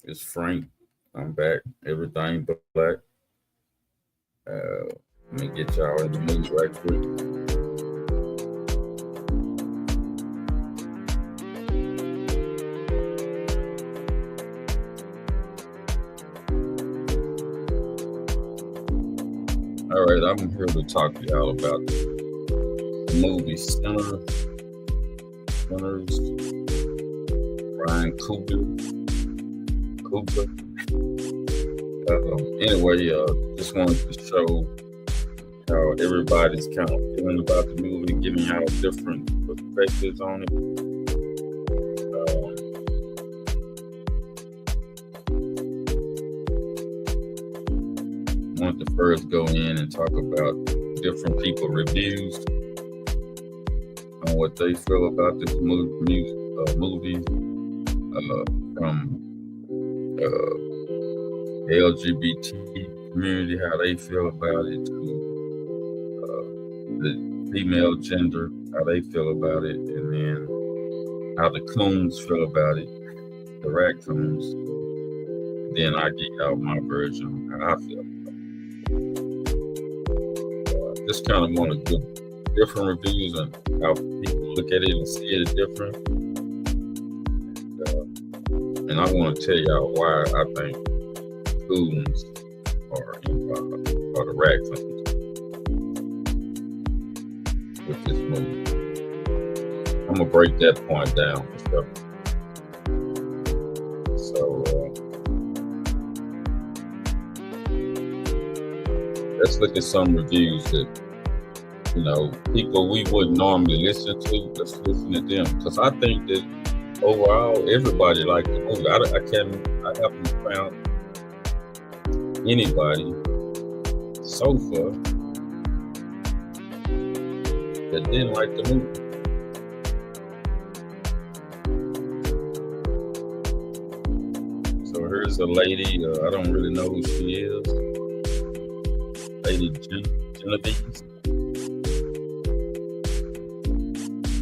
It's Frank. I'm back. Everything black. Let me get y'all in the mood right quick. All right, I'm here to talk to y'all about the movie Sinners, Ryan Coogler. Anyway, just wanted to show how everybody's kind of feeling about the movie, giving y'all different perspectives on it. Want to first go in and talk about different people reviews on what they feel about this movie from the LGBT community, how they feel about it, to the female gender, how they feel about it, and then how the coons feel about it, the raccoons. Then I get out my version of how I feel. Just kind of want to do different reviews and how people look at it and see it different. And I want to tell y'all why I think coons are the raccoons with this movie. I'm gonna break that point down for sure. So let's look at some reviews that, people we wouldn't normally listen to. Let's listen to them, because I think that overall everybody liked the movie. I haven't found anybody so far that didn't like the movie. So here's a lady, I don't really know who she is. Lady Genevieve.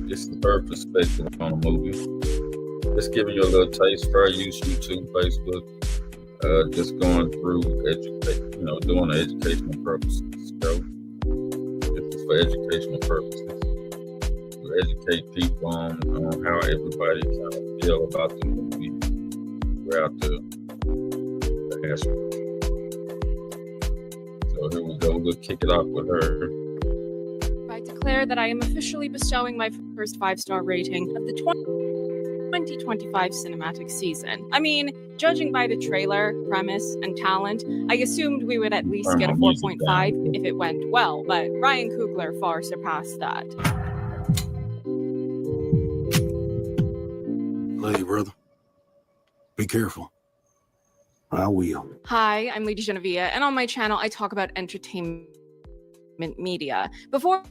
This is her perspective on the movie. Just giving you a little taste. Fair use, YouTube, Facebook. Just going through doing the educational purposes. So this is for educational purposes. To educate people on how everybody kind of feel about the movie throughout the aspect. So here we go. We'll kick it off with her. I declare that I am officially bestowing my first 5-star rating of the 2025 cinematic season. I mean, judging by the trailer, premise, and talent, I assumed we would at least get a 4.5 if it went well, but Ryan Coogler far surpassed that. Love you, brother. Be careful. I will. Hi, I'm Lady Genevieve, and on my channel, I talk about entertainment media. Before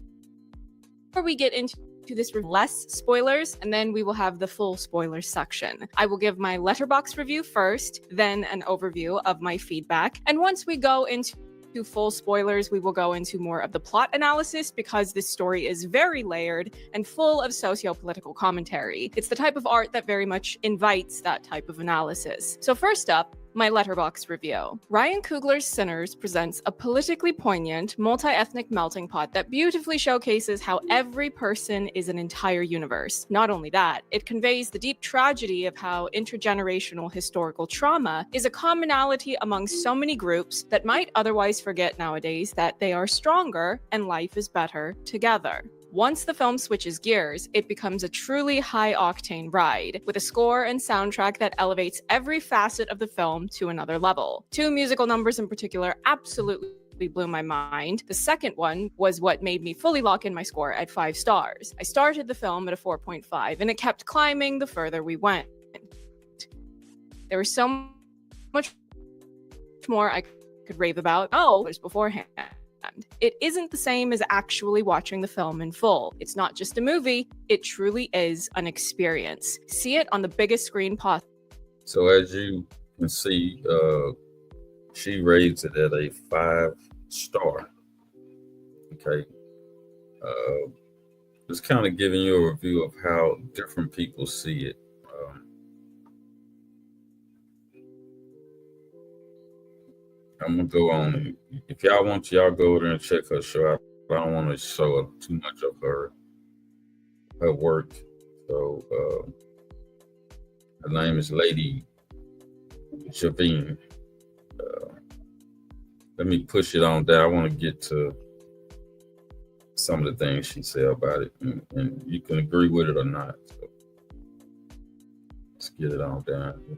we get into this, less spoilers, and then we will have the full spoilers section. I will give my Letterboxd review first, then an overview of my feedback, and once we go into full spoilers, we will go into more of the plot analysis, because this story is very layered and full of socio-political commentary. It's the type of art that very much invites that type of analysis. So first up, my Letterboxd review. Ryan Coogler's Sinners presents a politically poignant, multi-ethnic melting pot that beautifully showcases how every person is an entire universe. Not only that, it conveys the deep tragedy of how intergenerational historical trauma is a commonality among so many groups that might otherwise forget nowadays that they are stronger and life is better together. Once the film switches gears, it becomes a truly high-octane ride, with a score and soundtrack that elevates every facet of the film to another level. 2 musical numbers in particular absolutely blew my mind. The second one was what made me fully lock in my score at 5 stars. I started the film at a 4.5, and it kept climbing the further we went. There was so much more I could rave about beforehand. It isn't the same as actually watching the film in full. It's not just a movie, it truly is an experience. See it on the biggest screen possible. So as you can see, she rates it at a 5-star. Okay. Just kind of giving you a review of how different people see it. I'm gonna go on. If y'all want, y'all go there and check her show out. I don't want to show too much of her work. So her name is Lady Javine. Let me push it on down. I want to get to some of the things she said about it, and you can agree with it or not. So let's get it on down.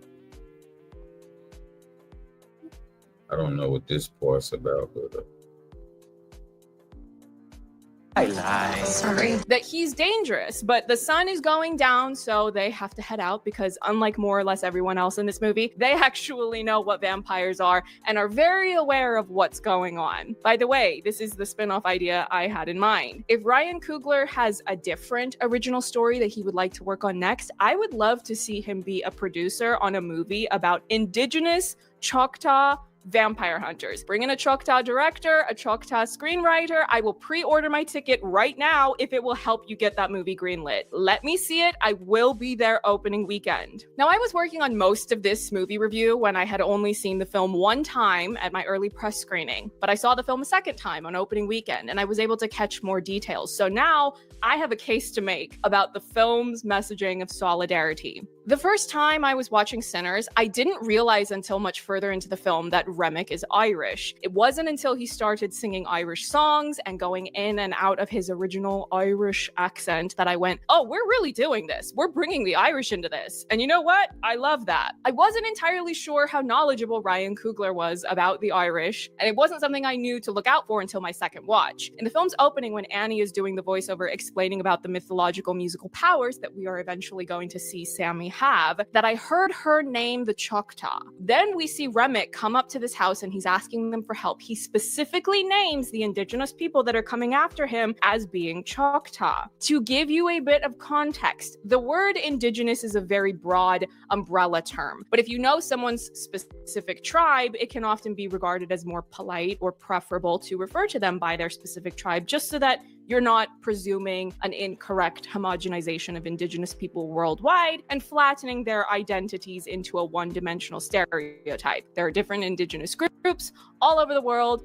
I don't know what this part's about, but I lie. Sorry. That he's dangerous, but the sun is going down, so they have to head out because, unlike more or less everyone else in this movie, they actually know what vampires are and are very aware of what's going on. By the way, this is the spin-off idea I had in mind. If Ryan Coogler has a different original story that he would like to work on next, I would love to see him be a producer on a movie about indigenous Choctaw vampire hunters. Bring in a Choctaw director, a Choctaw screenwriter. I will pre-order my ticket right now if it will help you get that movie greenlit. Let me see it. I will be there opening weekend. Now, I was working on most of this movie review when I had only seen the film one time at my early press screening, but I saw the film a second time on opening weekend and I was able to catch more details. So now I have a case to make about the film's messaging of solidarity. The first time I was watching Sinners, I didn't realize until much further into the film that Remick is Irish. It wasn't until he started singing Irish songs and going in and out of his original Irish accent that I went, oh, we're really doing this. We're bringing the Irish into this. And you know what? I love that. I wasn't entirely sure how knowledgeable Ryan Coogler was about the Irish, and it wasn't something I knew to look out for until my second watch. In the film's opening, when Annie is doing the voiceover explaining about the mythological musical powers that we are eventually going to see Sammy have, that I heard her name the Choctaw. Then we see Remick come up to this house and he's asking them for help. He specifically names the indigenous people that are coming after him as being Choctaw. To give you a bit of context, the word indigenous is a very broad umbrella term, but if you know someone's specific tribe, it can often be regarded as more polite or preferable to refer to them by their specific tribe, just so that you're not presuming an incorrect homogenization of indigenous people worldwide and flattening their identities into a one-dimensional stereotype. There are different indigenous groups all over the world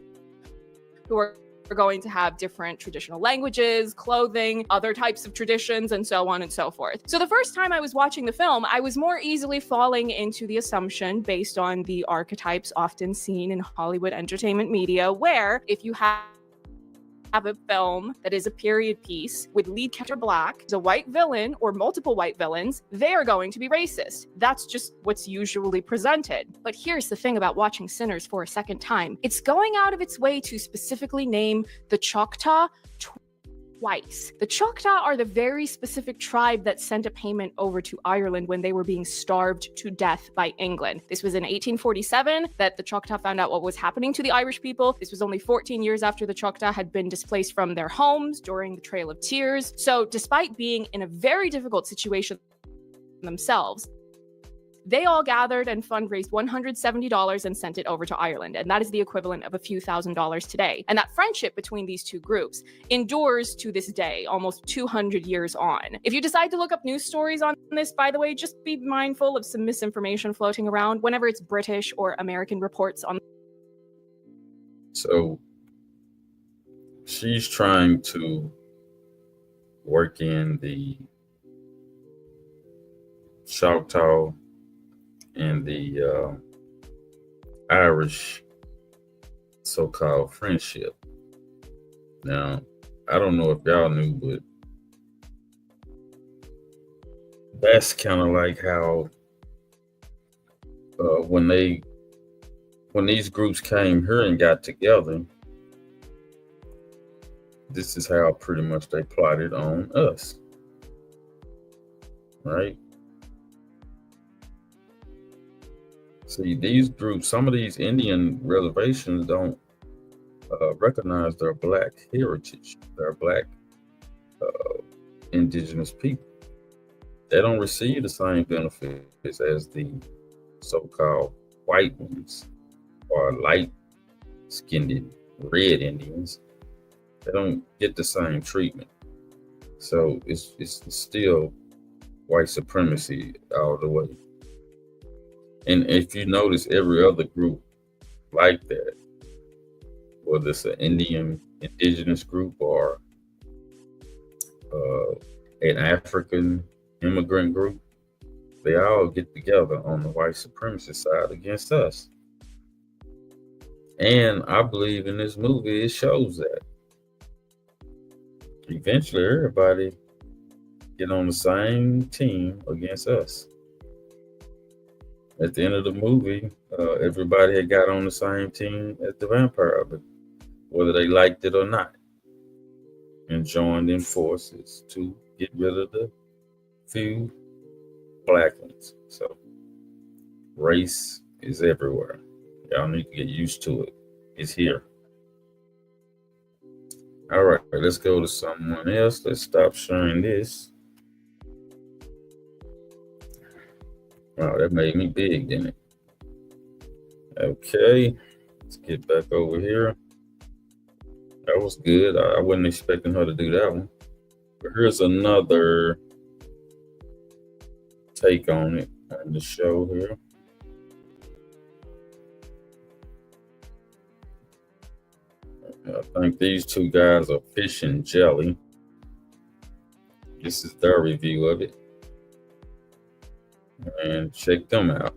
who are going to have different traditional languages, clothing, other types of traditions, and so on and so forth. So the first time I was watching the film, I was more easily falling into the assumption based on the archetypes often seen in Hollywood entertainment media, where if you have a film that is a period piece with lead character black, a white villain or multiple white villains, they are going to be racist. That's just what's usually presented. But here's the thing about watching Sinners for a second time. It's going out of its way to specifically name the Choctaw twice. The Choctaw are the very specific tribe that sent a payment over to Ireland when they were being starved to death by England. This was in 1847 that the Choctaw found out what was happening to the Irish people. This was only 14 years after the Choctaw had been displaced from their homes during the Trail of Tears. So despite being in a very difficult situation themselves, they all gathered and fundraised $170 and sent it over to Ireland. And that is the equivalent of a few $1,000s today. And that friendship between these two groups endures to this day, almost 200 years on. If you decide to look up news stories on this, by the way, just be mindful of some misinformation floating around whenever it's British or American reports on. So she's trying to work in the Choctaw and the Irish so-called friendship. Now, I don't know if y'all knew, but that's kind of like how when these groups came here and got together, this is how pretty much they plotted on us, right? See, these groups, some of these Indian reservations don't recognize their Black heritage, their Black indigenous people. They don't receive the same benefits as the so-called white ones or light-skinned red Indians. They don't get the same treatment. So it's still white supremacy all the way. And if you notice, every other group like that, whether it's an indigenous group or an African immigrant group, they all get together on the white supremacist side against us. And I believe in this movie, it shows that. Eventually, everybody get on the same team against us. At the end of the movie, everybody had got on the same team as the vampire, but whether they liked it or not, and joined in forces to get rid of the few black ones. So race is everywhere. Y'all need to get used to it. It's here. All right, let's go to someone else. Let's stop sharing this. Wow, that made me big, didn't it? Okay, let's get back over here. That was good. I wasn't expecting her to do that one. But here's another take on it on the show here. I think these two guys are Fish and Jelly. This is their review of it. And check them out.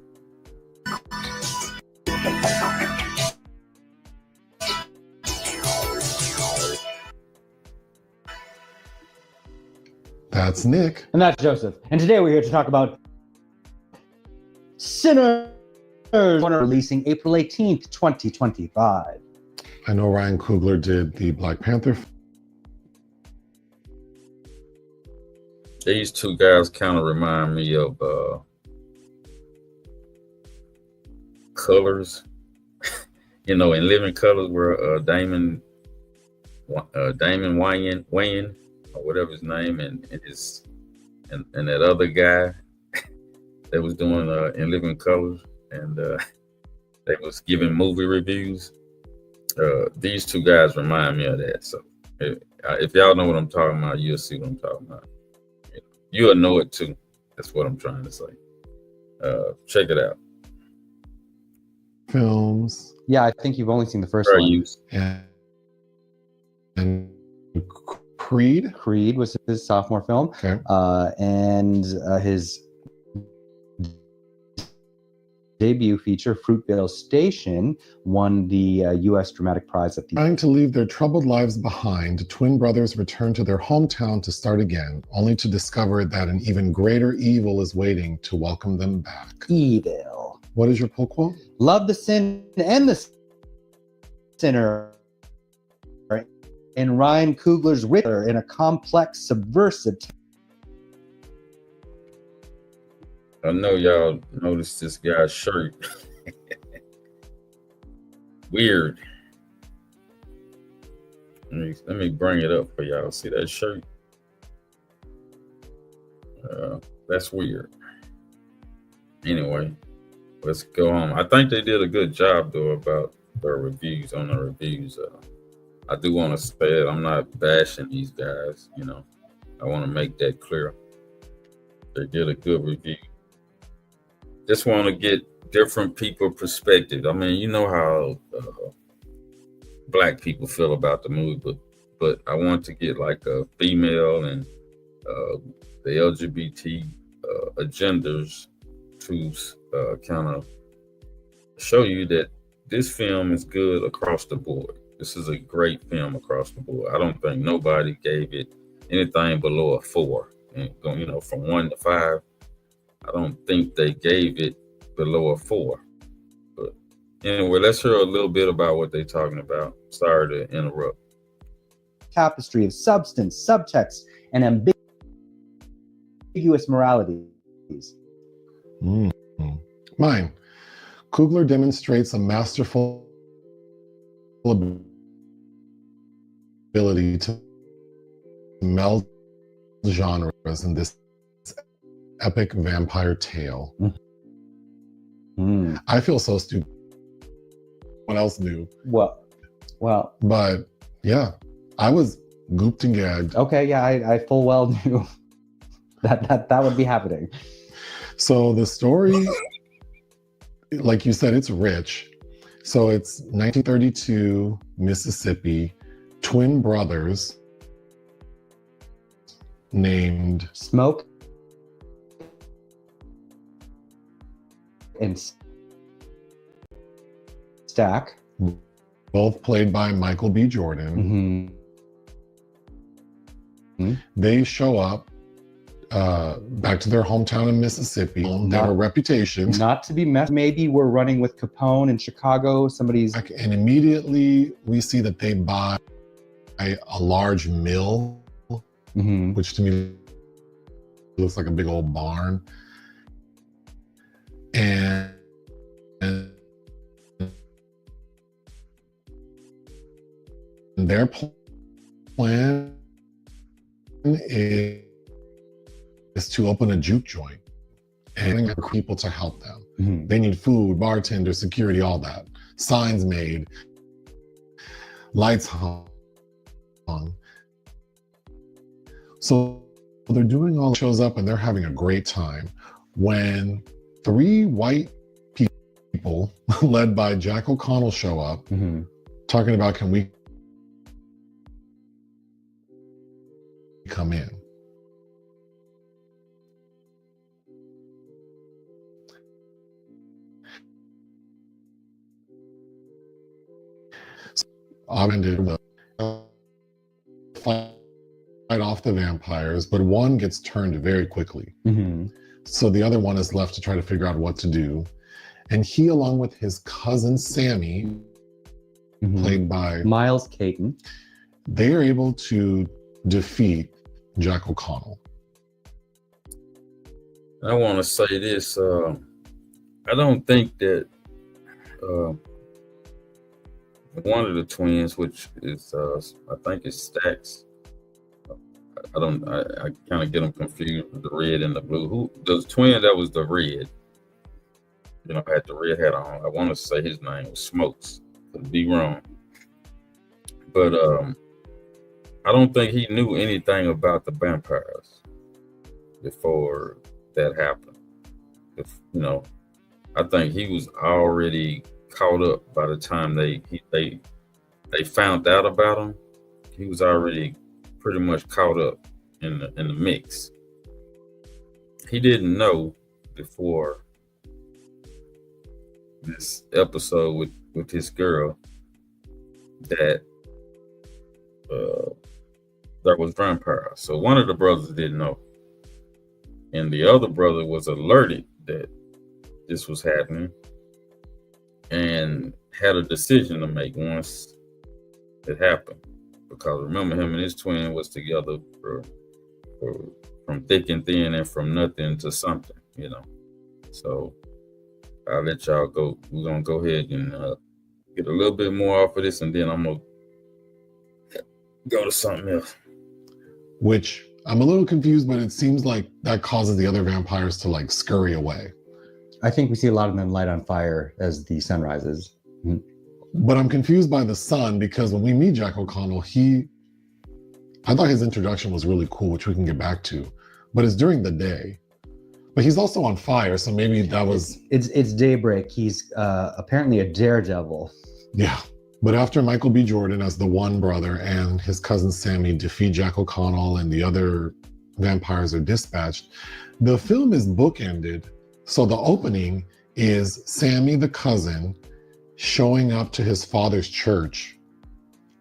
That's Nick. And that's Joseph. And today we're here to talk about Sinners, releasing April 18th, 2025. I know Ryan Coogler did the Black Panther. These two guys kind of remind me of Colors. You know, in Living Colors, where Damon Wayans, or whatever his name, and that other guy that was doing in Living Colors, and they was giving movie reviews. These two guys remind me of that. So if y'all know what I'm talking about, you'll see what I'm talking about. You'll know it too. That's what I'm trying to say. Check it out. Films. Yeah, I think you've only seen the first Fair one. use. And Creed. Creed was his sophomore film. Okay. And his debut feature, Fruitvale Station, won the U.S. Dramatic Prize at the... Trying to leave their troubled lives behind, twin brothers return to their hometown to start again, only to discover that an even greater evil is waiting to welcome them back. Evil. What is your pull quote? Love the sin and the sinner in Ryan Coogler's Riddler in a complex, subversive... I know y'all noticed this guy's shirt. Weird. Let me bring it up for y'all. See that shirt? That's weird. Anyway, let's go on. I think they did a good job though about their reviews on the reviews. I do want to say it. I'm not bashing these guys. You know, I want to make that clear. They did a good review. Just want to get different people perspective. I mean, you know how black people feel about the movie, but I want to get like a female and the LGBT agendas to kind of show you that this film is good across the board. This is a great film across the board. I don't think nobody gave it anything below a 4. And going, you know, from 1 to 5. I don't think they gave it below a 4. But anyway, let's hear a little bit about what they're talking about. Sorry to interrupt. Tapestry of substance, subtext, and ambiguous moralities. Mine. Coogler demonstrates a masterful ability to meld genres in this epic vampire tale. I feel so stupid. What else knew? Well, But yeah, I was gooped and gagged. okay, yeah, I full well knew that would be happening. So the story, like you said, it's rich. So it's 1932, Mississippi. Twin brothers named Smoke and Stack. both played by Michael B. Jordan. Mm-hmm. They show up back to their hometown in Mississippi. They have a reputation. Not to be messed. Maybe we're running with Capone in Chicago. Somebody's. And immediately we see that they buy a large mill, Mm-hmm. which to me looks like a big old barn. And their plan is to open a juke joint and get people to help them. Mm-hmm. They need food, bartender, security, all that. Signs made, lights hung. So they're doing all shows up and they're having a great time when 3 white people led by Jack O'Connell show up, Mm-hmm. talking about, can we come in? Ended the fight off the vampires, but one gets turned very quickly. Mm-hmm. So the other one is left to try to figure out what to do. And he, along with his cousin Sammy, Mm-hmm. played by Miles Caton. they are able to defeat Jack O'Connell. I want to say this. I don't think that one of the twins, which is I think it's Stacks. I kind of get them confused with the red and the blue. Who the twin that was the red? You know, had the red hat on. I want to say his name was Smokes. Could be wrong, but I don't think he knew anything about the vampires before that happened. If you know, I think he was already caught up by the time they found out about him. He was already pretty much caught up in the mix. He didn't know before this episode with his girl that there was vampires. So one of the brothers didn't know, and the other brother was alerted that this was happening and had a decision to make once it happened. Because remember, him and his twin was together from thick and thin and from nothing to something, you know. So I'll let y'all go. We're gonna go ahead and get a little bit more off of this, and then I'm gonna go to something else. Which I'm a little confused, but it seems like that causes the other vampires to like scurry away. I think we see a lot of them light on fire as the sun rises. Mm-hmm. But I'm confused by the sun, because when we meet Jack O'Connell, I thought his introduction was really cool, which we can get back to, but it's during the day. But he's also on fire, so maybe that was... It's daybreak. He's apparently a daredevil. Yeah. But after Michael B. Jordan as the one brother and his cousin Sammy defeat Jack O'Connell and the other vampires are dispatched, the film is bookended. So the opening is Sammy, the cousin, showing up to his father's church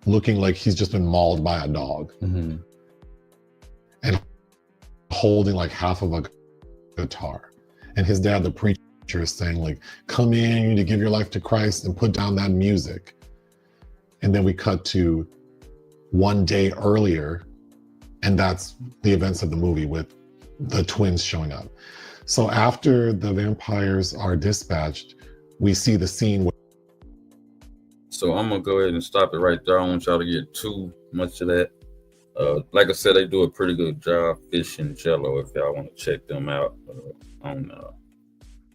looking like he's just been mauled by a dog. Mm-hmm. And holding like half of a guitar. And his dad, the preacher, is saying like, come in, you need to give your life to Christ and put down that music. And then we cut to one day earlier, and that's the events of the movie with the twins showing up. So after the vampires are dispatched, we see the scene where... So I'm gonna go ahead and stop it right there. I don't want y'all to get too much of that. Like I said, they do a pretty good job. Fish and Jello, if y'all want to check them out on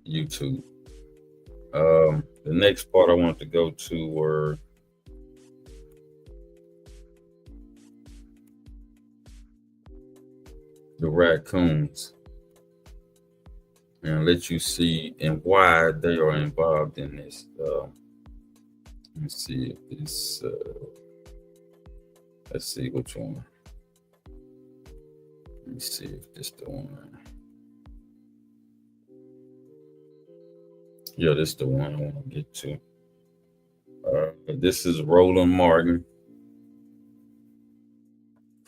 YouTube. The next part I wanted to go to were the raccoons, and let you see and why they are involved in this. Let me see if this. Let's see which one. Let me see if this the one. Yeah, this the one I want to get to. This is Roland Martin.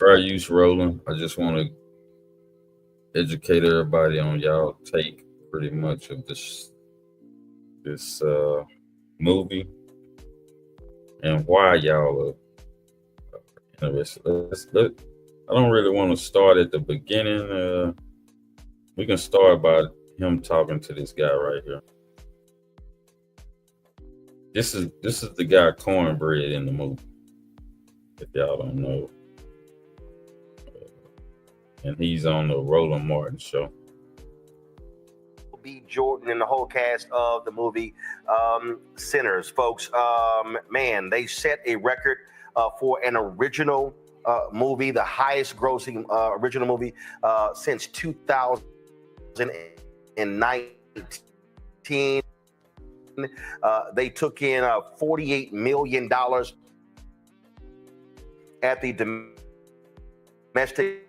Fair use, Roland. I just want to educate everybody on y'all take pretty much of this movie and why y'all are interested. I don't really want to start at the beginning. We can start by him talking to this guy right here. This is the guy Cornbread in the movie, if y'all don't know. And he's on the Roland Martin show. B. Jordan and the whole cast of the movie Sinners, folks. Man, they set a record for an original movie, the highest grossing original movie since 2019. They took in $48 million at the domestic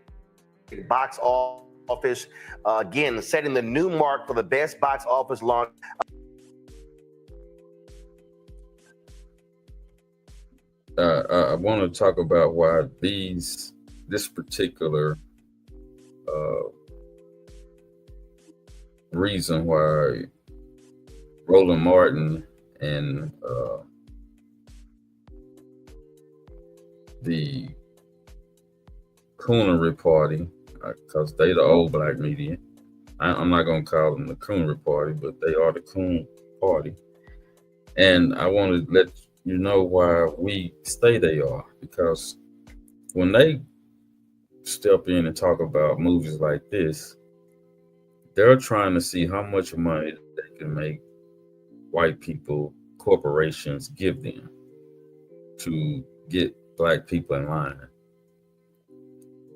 box office, again setting the new mark for the best box office launch. I want to talk about why this particular reason why Roland Martin and the Coonery Party, because they the old black media. I'm not gonna call them the Coonery Party, but they are the Coon Party. And I want to let you know why we stay they are, because when they step in and talk about movies like this, they're trying to see how much money they can make white people, corporations give them to get black people in line.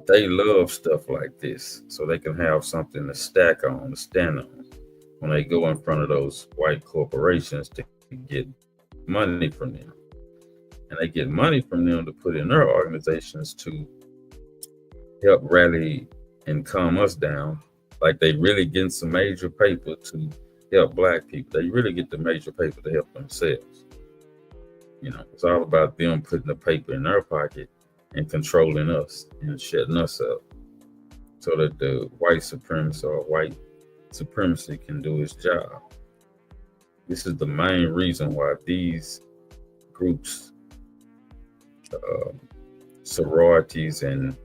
They love stuff like this so they can have something to stack on, to stand on when they go in front of those white corporations to get money from them. And they get money from them to put in their organizations to help rally and calm us down. Like they really get some major paper to help black people. They really get the major paper to help themselves. You know, it's all about them putting the paper in their pocket and controlling us and shutting us up so that the white supremacy or white supremacy can do its job. This is the main reason why these groups, sororities and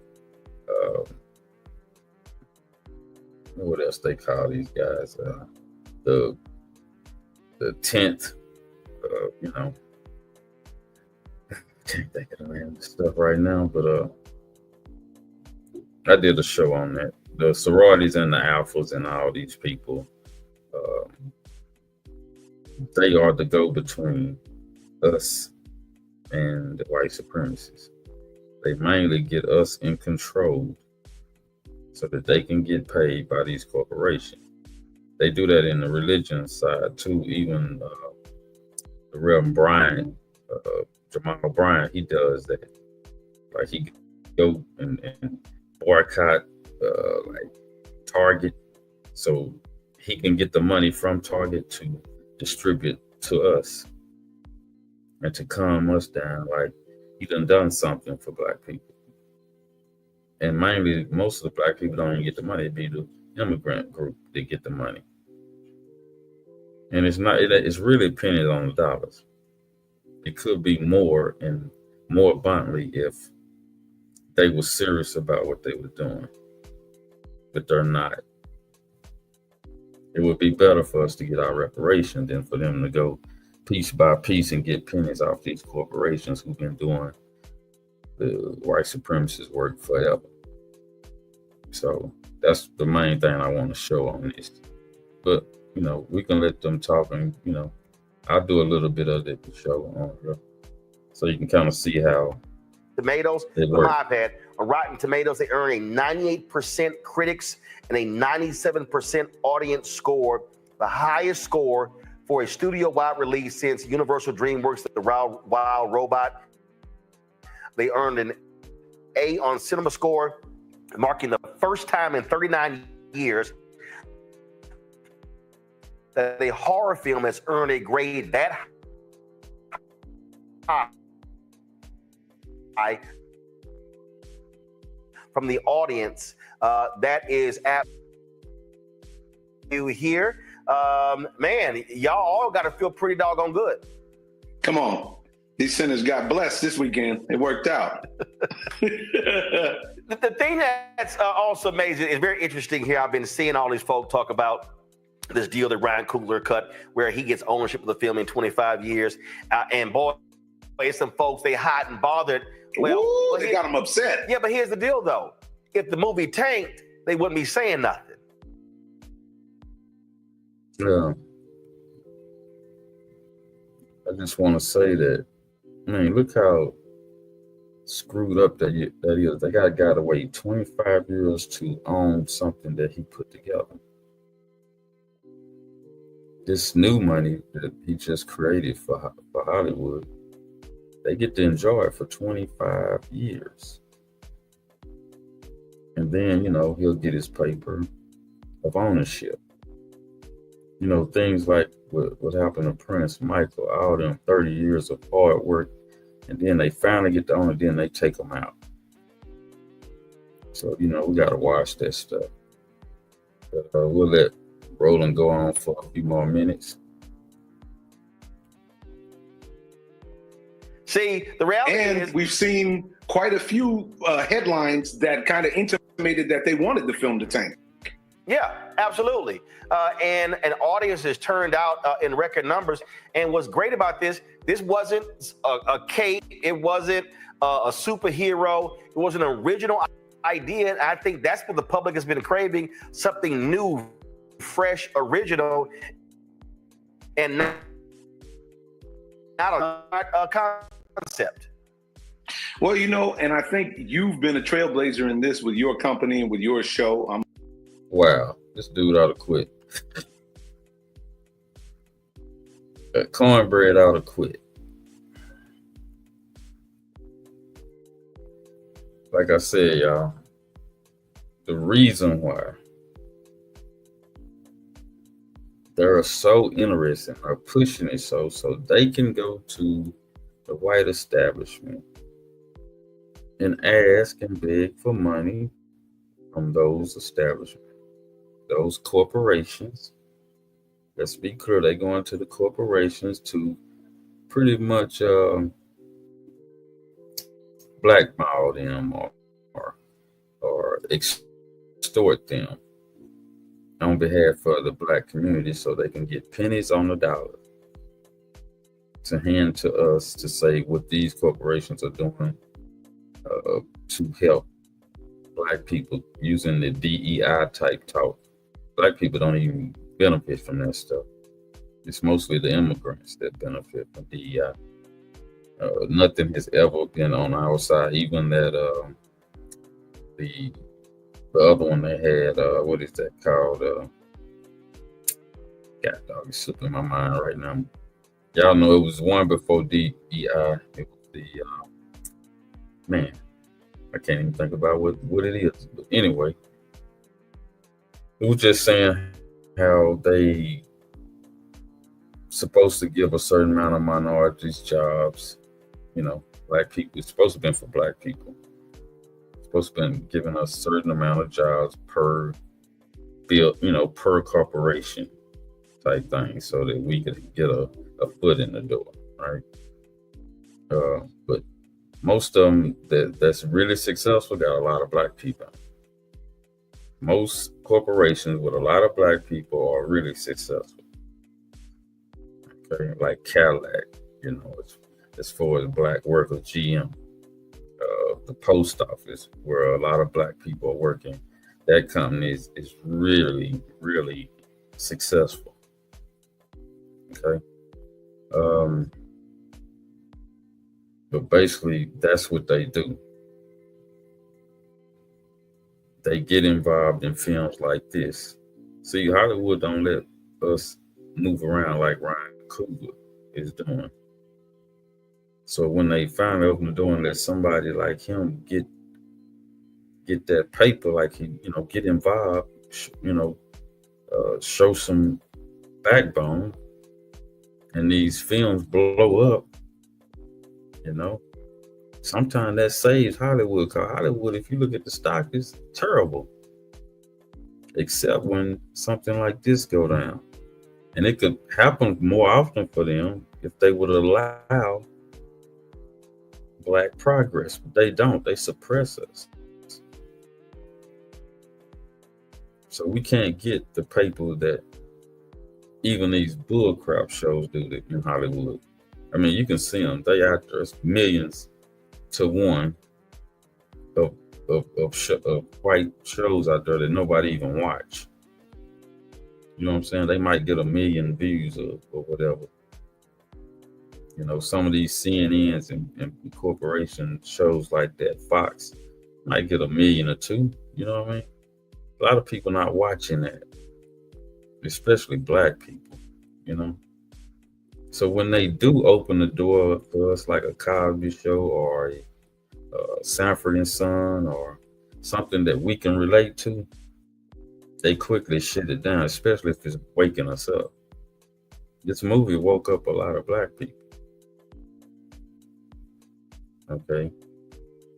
what else they call these guys, the 10th, you know, can't think of the name of the stuff right now, but I did a show on that. The sororities and the alphas and all these people, they are the go-between us and the white supremacists. They mainly get us in control so that they can get paid by these corporations. They do that in the religion side too. Even the Reverend Brian, Jamal Bryant, he does that. Like he go and boycott like Target, so he can get the money from Target to distribute to us and to calm us down. Like he done something for black people. And mainly, most of the black people don't even get the money. It'd be the immigrant group that get the money. And it's not. It's really pennies on the dollars. It could be more and more abundantly if they were serious about what they were doing, but they're not. It would be better for us to get our reparations than for them to go piece by piece and get pennies off these corporations who've been doing the white supremacist work forever. So that's the main thing I want to show on this. But, you know, we can let them talk and, you know, I'll do a little bit of it to show on here so you can kind of see how Tomatoes, on my iPad, on Rotten Tomatoes, they earn a 98% critics and a 97% audience score, the highest score for a studio-wide release since Universal DreamWorks' The Wild Robot. They earned an A on Cinema Score, marking the first time in 39 years that a horror film has earned a grade that high from the audience. That is at you here. Man, y'all all got to feel pretty doggone good. Come on. These sinners got blessed this weekend. It worked out. The thing that's also amazing is very interesting here. I've been seeing all these folks talk about this deal that Ryan Coogler cut where he gets ownership of the film in 25 years. And boy, some folks, they hot and bothered. Well, Ooh, they got them upset. Yeah, but here's the deal, though. If the movie tanked, they wouldn't be saying nothing. Yeah. I just want to say that, man, look how screwed up that is. They got a guy to wait 25 years to own something that he put together. This new money that he just created for Hollywood, they get to enjoy it for 25 years. And then, he'll get his paper of ownership. Things like what happened to Prince Michael, all them 30 years of hard work, and then they finally get to own it, then they take them out. So, we got to watch that stuff. But we'll let Roland go on for a few more minutes. See, the reality is, we've seen quite a few headlines that kind of intimated that they wanted the film to tank. Yeah, absolutely. And an audience has turned out in record numbers. And what's great about this wasn't a cape. It wasn't a superhero. It was an original idea. And I think that's what the public has been craving, something new, fresh, original, and not a concept. Well, and I think you've been a trailblazer in this with your company and with your show. Wow, this dude ought to quit. Cornbread ought to quit. Like I said, y'all, the reason why they're so interested or pushing it so they can go to the white establishment and ask and beg for money from those establishments, those corporations. Let's be clear, they go into the corporations to pretty much blackmail them or extort them on behalf of the Black community so they can get pennies on the dollar to hand to us to say what these corporations are doing to help Black people using the DEI type talk. Black people don't even benefit from that stuff. It's mostly the immigrants that benefit from DEI. Nothing has ever been on our side, even that the other one they had, what is that called? God dog, it's slipping my mind right now. Y'all know it was one before DEI. It was the man. I can't even think about what it is. But anyway, it was just saying how they supposed to give a certain amount of minorities jobs. Black people. It's supposed to have been for Black people. It's supposed to have been giving us a certain amount of jobs per per corporation type thing, so that we could get a foot in the door, right? But most of them that's really successful got a lot of Black people. Most corporations with a lot of Black people are really successful. Okay, like Cadillac, as far as Black workers, GM, the post office, where a lot of Black people are working. That company is really, really successful. Okay. But basically, that's what they do. They get involved in films like this. See, Hollywood don't let us move around like Ryan Coogler is doing. So when they finally open the door and let somebody like him get that paper, like he, get involved, show some backbone, and these films blow up, sometimes that saves Hollywood. Because Hollywood, if you look at the stock, is terrible. Except when something like this go down. And it could happen more often for them if they would allow Black progress. But they don't. They suppress us. So we can't get the paper that even these bullcrap shows do in Hollywood. I mean, you can see them. They actors millions to one of white shows out there that nobody even watch. You know what I'm saying? They might get 1 million views or whatever. Some of these CNNs and corporation shows like that, Fox, might get 1 million or 2 million. You know what I mean? A lot of people not watching that, especially Black people, So when they do open the door for us, like a Cosby Show or a Sanford and Son or something that we can relate to, they quickly shut it down, especially if it's waking us up. This movie woke up a lot of Black people. Okay.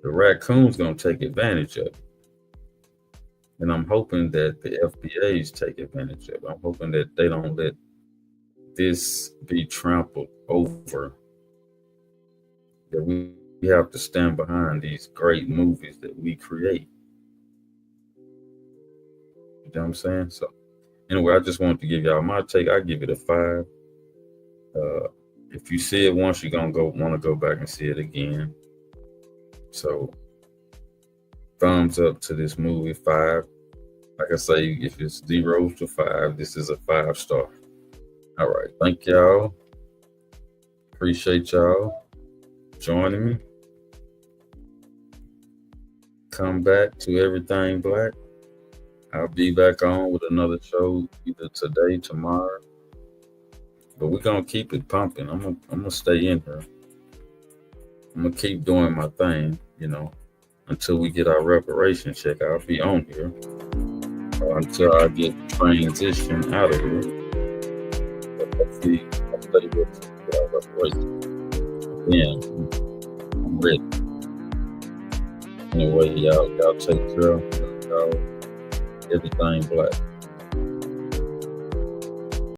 The raccoon's gonna take advantage of it. And I'm hoping that the FBAs take advantage of it. I'm hoping that they don't let this be trampled over. That we have to stand behind these great movies that we create. You know what I'm saying? So anyway, I just wanted to give y'all my take. I give it a 5. If you see it once, you're gonna want to go back and see it again. So thumbs up to this movie, 5. Like I say, if it's 0 to 5, this is a 5-star. All right, thank y'all. Appreciate y'all joining me. Come back to Everything Black. I'll be back on with another show either today, tomorrow. But we're gonna keep it pumping. I'm gonna stay in here. I'm gonna keep doing my thing, until we get our reparation check. I'll be on here until I get transitioned out of here. But hopefully, I'll stay with our reparation. Again, I'm ready. Anyway, y'all take care of y'all. Everything Black.